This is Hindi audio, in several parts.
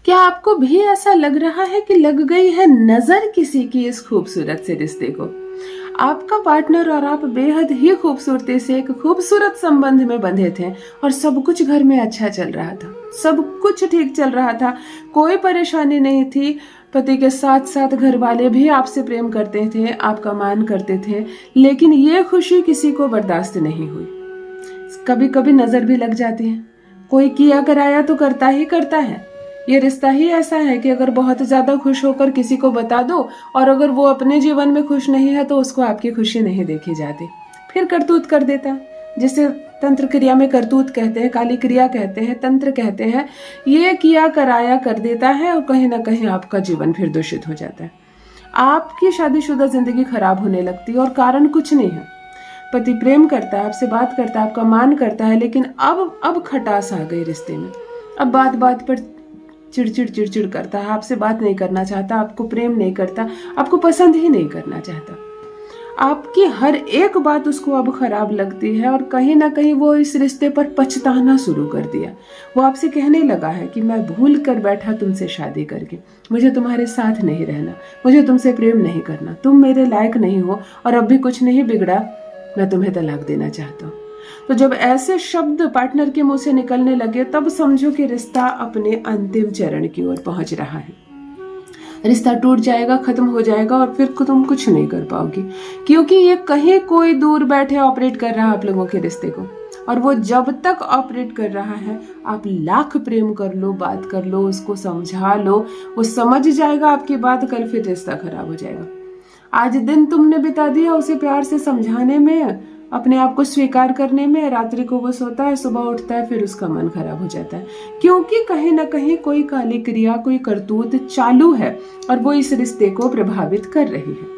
क्या आपको भी ऐसा लग रहा है कि लग गई है नजर किसी की इस खूबसूरत से रिश्ते को? आपका पार्टनर और आप बेहद ही खूबसूरती से एक खूबसूरत संबंध में बंधे थे और सब कुछ घर में अच्छा चल रहा था, सब कुछ ठीक चल रहा था, कोई परेशानी नहीं थी। पति के साथ साथ घर वाले भी आपसे प्रेम करते थे, आपका मान करते थे, लेकिन ये खुशी किसी को बर्दाश्त नहीं हुई। कभी कभी नजर भी लग जाती है, कोई किया कराया तो करता ही करता है। ये रिश्ता ही ऐसा है कि अगर बहुत ज्यादा खुश होकर किसी को बता दो और अगर वो अपने जीवन में खुश नहीं है तो उसको आपकी खुशी नहीं देखी जाती, फिर करतूत कर देता है, जिसे तंत्र क्रिया में करतूत कहते हैं, काली क्रिया कहते हैं, तंत्र कहते हैं। ये किया कराया कर देता है और कहीं ना कहीं आपका जीवन फिर दूषित हो जाता है, आपकी शादीशुदा जिंदगी खराब होने लगती है और कारण कुछ नहीं है। पति प्रेम करता है, आपसे बात करता है, आपका मान करता है, लेकिन अब खटास आ गई रिश्ते में। अब बात बात पर चिड़चिड़ करता है, आपसे बात नहीं करना चाहता, आपको प्रेम नहीं करता, आपको पसंद ही नहीं करना चाहता। आपकी हर एक बात उसको अब खराब लगती है और कहीं ना कहीं वो इस रिश्ते पर पछताना शुरू कर दिया। वो आपसे कहने लगा है कि मैं भूल कर बैठा तुमसे शादी करके, मुझे तुम्हारे साथ नहीं रहना, मुझे तुमसे प्रेम नहीं करना, तुम मेरे लायक नहीं हो और अब भी कुछ नहीं बिगड़ा, मैं तुम्हें तलाक देना चाहता हूँ। तो जब ऐसे शब्द पार्टनर के मुंह से निकलने लगे तब समझो कि रिश्ता अपने अंतिम चरण की ओर पहुंच रहा है। रिश्ता टूट जाएगा, खत्म हो जाएगा और फिर तुम कुछ नहीं कर पाओगी, क्योंकि ये कहीं कोई दूर बैठे ऑपरेट कर रहा है आप लोगों के रिश्ते को। और वो जब तक ऑपरेट कर रहा है आप लाख प्रेम कर लो, बात कर लो, उसको समझा लो, वो समझ जाएगा आपकी बात, कल फिर रिश्ता खराब हो जाएगा। आज दिन तुमने बिता दिया उसे प्यार से समझाने में, अपने आप को स्वीकार करने में, रात्रि को वो सोता है, सुबह उठता है, फिर उसका मन खराब हो जाता है, क्योंकि कहीं ना कहीं कोई काली क्रिया, कोई करतूत चालू है और वो इस रिश्ते को प्रभावित कर रही है।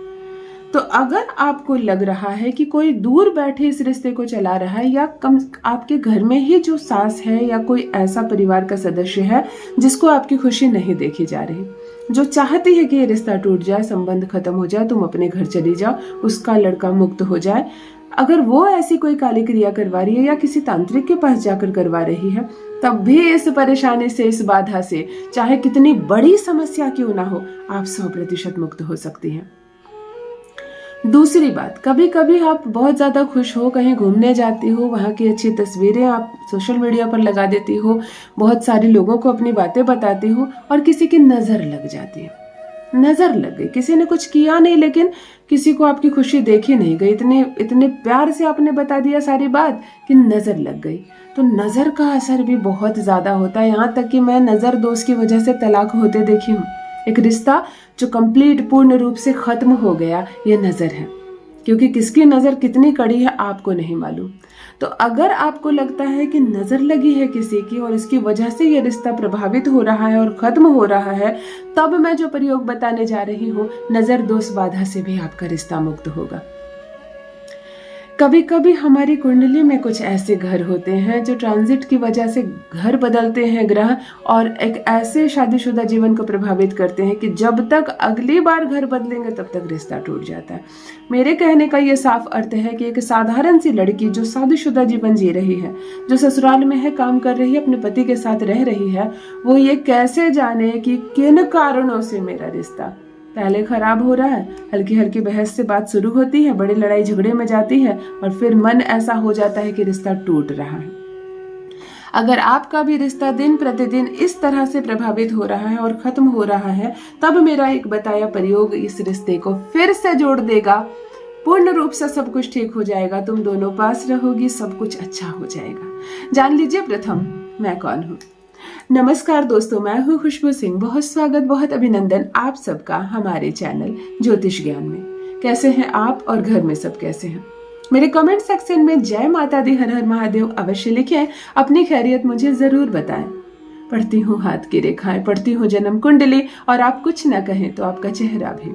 तो अगर आपको लग रहा है कि कोई दूर बैठे इस रिश्ते को चला रहा है, या कम आपके घर में ही जो सास है या कोई ऐसा परिवार का सदस्य है जिसको आपकी खुशी नहीं देखी जा रही, जो चाहती है कि ये रिश्ता टूट जाए, संबंध खत्म हो जाए, तुम अपने घर चली जाओ, उसका लड़का मुक्त हो जाए, अगर वो ऐसी कोई काली क्रिया करवा रही है या किसी तांत्रिक के पास जाकर करवा रही है, तब भी इस परेशानी से, इस बाधा से, चाहे कितनी बड़ी समस्या क्यों ना हो, आप 100% मुक्त हो सकती हैं। दूसरी बात, कभी कभी आप बहुत ज्यादा खुश हो, कहीं घूमने जाती हो, वहां की अच्छी तस्वीरें आप सोशल मीडिया पर लगा देती हो, बहुत सारे लोगों को अपनी बातें बताती हो और किसी की नजर लग जाती है। नजर लग गई, किसी ने कुछ किया नहीं लेकिन किसी को आपकी खुशी देखी नहीं गई, इतने प्यार से आपने बता दिया सारी बात कि नजर लग गई। तो नजर का असर भी बहुत ज्यादा होता है, यहाँ तक कि मैं नजर दोष की वजह से तलाक होते देखी हूँ। एक रिश्ता जो कंप्लीट पूर्ण रूप से खत्म हो गया, ये नजर है, क्योंकि किसकी नजर कितनी कड़ी है आपको नहीं मालूम। तो अगर आपको लगता है कि नजर लगी है किसी की और इसकी वजह से ये रिश्ता प्रभावित हो रहा है और खत्म हो रहा है, तब मैं जो प्रयोग बताने जा रही हूँ, नजर दोष बाधा से भी आपका रिश्ता मुक्त होगा। कभी कभी हमारी कुंडली में कुछ ऐसे घर होते हैं जो ट्रांजिट की वजह से घर बदलते हैं ग्रह, और एक ऐसे शादीशुदा जीवन को प्रभावित करते हैं कि जब तक अगली बार घर बदलेंगे तब तक रिश्ता टूट जाता है। मेरे कहने का ये साफ अर्थ है कि एक साधारण सी लड़की जो शादीशुदा जीवन जी रही है, जो ससुराल में है, काम कर रही है, अपने पति के साथ रह रही है, वो ये कैसे जाने कि किन कारणों से मेरा रिश्ता पहले खराब हो रहा है। हल्की हल्की बहस से बात शुरू होती है, बड़ी लड़ाई झगड़े में जाती है और फिर मन ऐसा हो जाता है कि रिश्ता टूट रहा है। अगर आपका भी रिश्ता दिन प्रतिदिन इस तरह से प्रभावित हो रहा है और खत्म हो रहा है, तब मेरा एक बताया प्रयोग इस रिश्ते को फिर से जोड़ देगा, पूर्ण रूप से सब कुछ ठीक हो जाएगा, तुम दोनों पास रहोगी, सब कुछ अच्छा हो जाएगा। जान लीजिए प्रथम मैं कौन हूँ। नमस्कार दोस्तों, मैं हूँ खुशबू सिंह। बहुत स्वागत, बहुत अभिनंदन आप सबका हमारे चैनल ज्योतिष ज्ञान में। कैसे हैं आप और घर में सब कैसे हैं? मेरे कमेंट सेक्शन में जय माता दी, हर हर महादेव अवश्य लिखें, अपनी खैरियत मुझे जरूर बताएं। पढ़ती हूँ हाथ की रेखाएं, पढ़ती हूँ जन्म कुंडली, और आप कुछ न कहें तो आपका चेहरा भी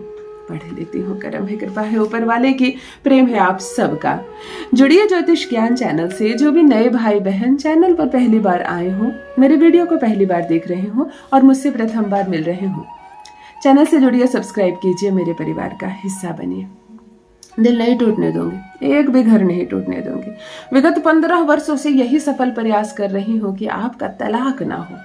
पढ़ लेती हूँ। करम है, कृपा है ऊपर वाले की, प्रेम है आप सबका। जुड़िए ज्योतिष ज्ञान चैनल से। जो भी नए भाई बहन चैनल पर पहली बार आए हो, मेरे वीडियो को पहली बार देख रहे हो और मुझसे प्रथम बार मिल रहे हो, चैनल से जुड़िए, सब्सक्राइब कीजिए, मेरे परिवार का हिस्सा बनिए। दिल नहीं टूटने दूंगी, एक भी घर नहीं टूटने दूंगी। विगत 15 वर्षों से यही सफल प्रयास कर रही हूँ कि आपका तलाक ना हो।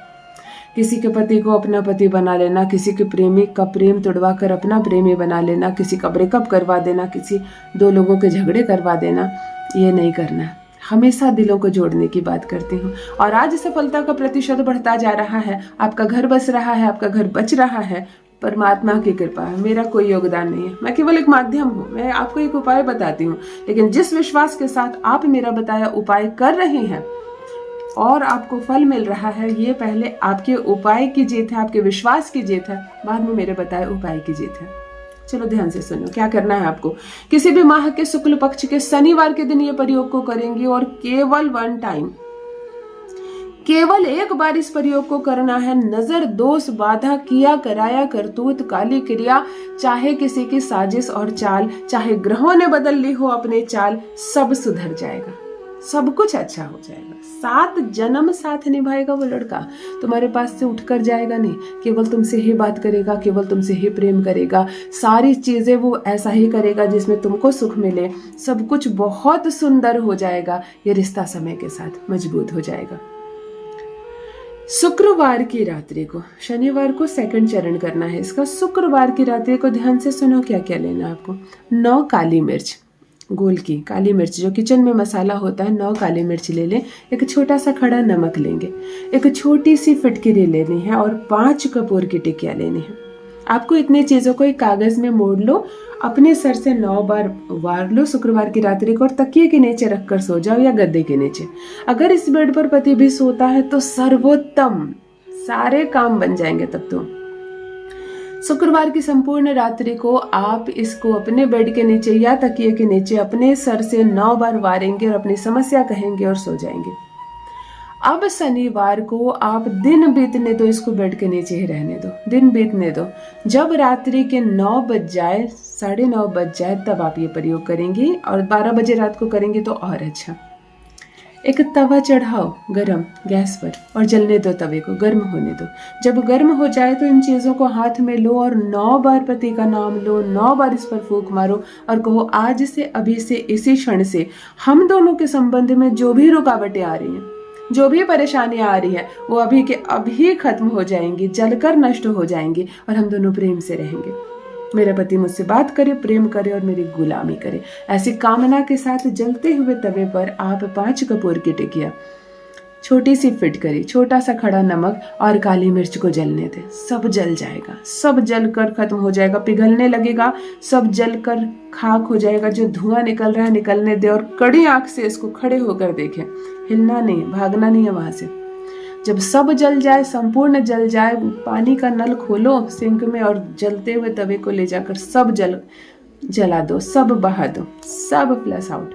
किसी के पति को अपना पति बना लेना, किसी के प्रेमी का प्रेम तोड़वा कर अपना प्रेमी बना लेना, किसी का ब्रेकअप करवा देना, किसी दो लोगों के झगड़े करवा देना, ये नहीं करना। हमेशा दिलों को जोड़ने की बात करती हूँ। और आज सफलता का प्रतिशत बढ़ता जा रहा है, आपका घर बस रहा है, आपका घर बच रहा है, परमात्मा की कृपा है। मेरा कोई योगदान नहीं है, मैं केवल एक माध्यम हूँ। मैं आपको एक उपाय बताती हूँ, लेकिन जिस विश्वास के साथ आप मेरा बताया उपाय कर रहे हैं और आपको फल मिल रहा है, ये पहले आपके उपाय की जीत है, आपके विश्वास की जीत है, बाद में मेरे बताए उपाय की जीत है। चलो ध्यान से सुनो, क्या करना है आपको। किसी भी माह के शुक्ल पक्ष के शनिवार के दिन ये प्रयोग को करेंगे और केवल 1 टाइम, केवल एक बार इस प्रयोग को करना है। नजर, दोष, बाधा, किया कराया करतूत, काली क्रिया, चाहे किसी की साजिश और चाल, चाहे ग्रहों ने बदल ली हो अपने चाल, सब सुधर जाएगा, सब कुछ अच्छा हो जाएगा। 7 जन्म साथ निभाएगा वो लड़का, तुम्हारे पास से उठकर जाएगा नहीं, केवल तुमसे ही बात करेगा, केवल तुमसे ही प्रेम करेगा, सारी चीजें वो ऐसा ही करेगा जिसमें तुमको सुख मिले, सब कुछ बहुत सुंदर हो जाएगा। ये रिश्ता समय के साथ मजबूत हो जाएगा। शुक्रवार की रात्रि को, शनिवार को सेकंड चरण करना है इसका। शुक्रवार की रात्रि को ध्यान से सुनो क्या क्या लेना है आपको। 9 काली मिर्च, गोल की काली मिर्च जो किचन में मसाला होता है, 9 काली मिर्च ले लें। एक छोटा सा खड़ा नमक लेंगे, एक छोटी सी फिटकिरी लेनी है और 5 कपूर की टिकिया लेनी है। आपको इतनी चीजों को एक कागज में मोड़ लो, अपने सर से 9 बार वार लो शुक्रवार की रात्रि को और तकिए के नीचे रखकर सो जाओ या गद्दे के नीचे। अगर इस बेड पर पति भी सोता है तो सर्वोत्तम, सारे काम बन जाएंगे तब तो। शुक्रवार की संपूर्ण रात्रि को आप इसको अपने बेड के नीचे या तकिए के नीचे अपने सर से 9 बार वारेंगे और अपनी समस्या कहेंगे और सो जाएंगे। अब शनिवार को आप दिन बीतने दो, इसको बेड के नीचे ही रहने दो, दिन बीतने दो। जब रात्रि के 9 बज जाए, 9:30 बज जाए, तब आप ये प्रयोग करेंगी और 12 बजे रात को करेंगे तो और अच्छा। एक तवा चढ़ाओ गरम गैस पर और जलने दो, तवे को गर्म होने दो। जब गर्म हो जाए तो इन चीज़ों को हाथ में लो और 9 बार पति का नाम लो, 9 बार इस पर फूंक मारो और कहो, आज से, अभी से, इसी क्षण से हम दोनों के संबंध में जो भी रुकावटें आ रही हैं, जो भी परेशानियां आ रही हैं, वो अभी के अभी खत्म हो जाएंगी, जलकर नष्ट हो जाएंगी और हम दोनों प्रेम से रहेंगे। मेरा पति मुझसे बात करे, प्रेम करे और मेरी गुलामी करे। ऐसी कामना के साथ जलते हुए तवे पर आप 5 कपूर की टिकिया, छोटी सी फिटकरी, छोटा सा खड़ा नमक और काली मिर्च को जलने दे। सब जल जाएगा, सब जलकर खत्म हो जाएगा, पिघलने लगेगा, सब जलकर खाक हो जाएगा। जो धुआं निकल रहा है निकलने दे और कड़ी आंख से इसको खड़े होकर देखें, हिलना नहीं, भागना नहीं है वहां से। जब सब जल जाए, संपूर्ण जल जाए, पानी का नल खोलो सिंक में और जलते हुए तवे को ले जाकर सब जला दो, सब बहा दो, सब प्लस आउट,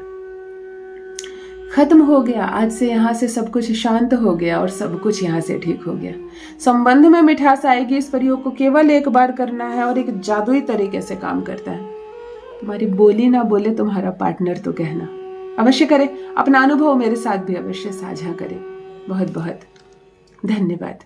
खत्म हो गया। आज से यहाँ से सब कुछ शांत हो गया और सब कुछ यहाँ से ठीक हो गया। संबंध में मिठास आएगी। इस प्रयोग को केवल एक बार करना है और एक जादुई तरीके से काम करता है। तुम्हारी बोली ना बोले तुम्हारा पार्टनर तो कहना अवश्य करे। अपना अनुभव मेरे साथ भी अवश्य साझा करें। बहुत बहुत धन्यवाद।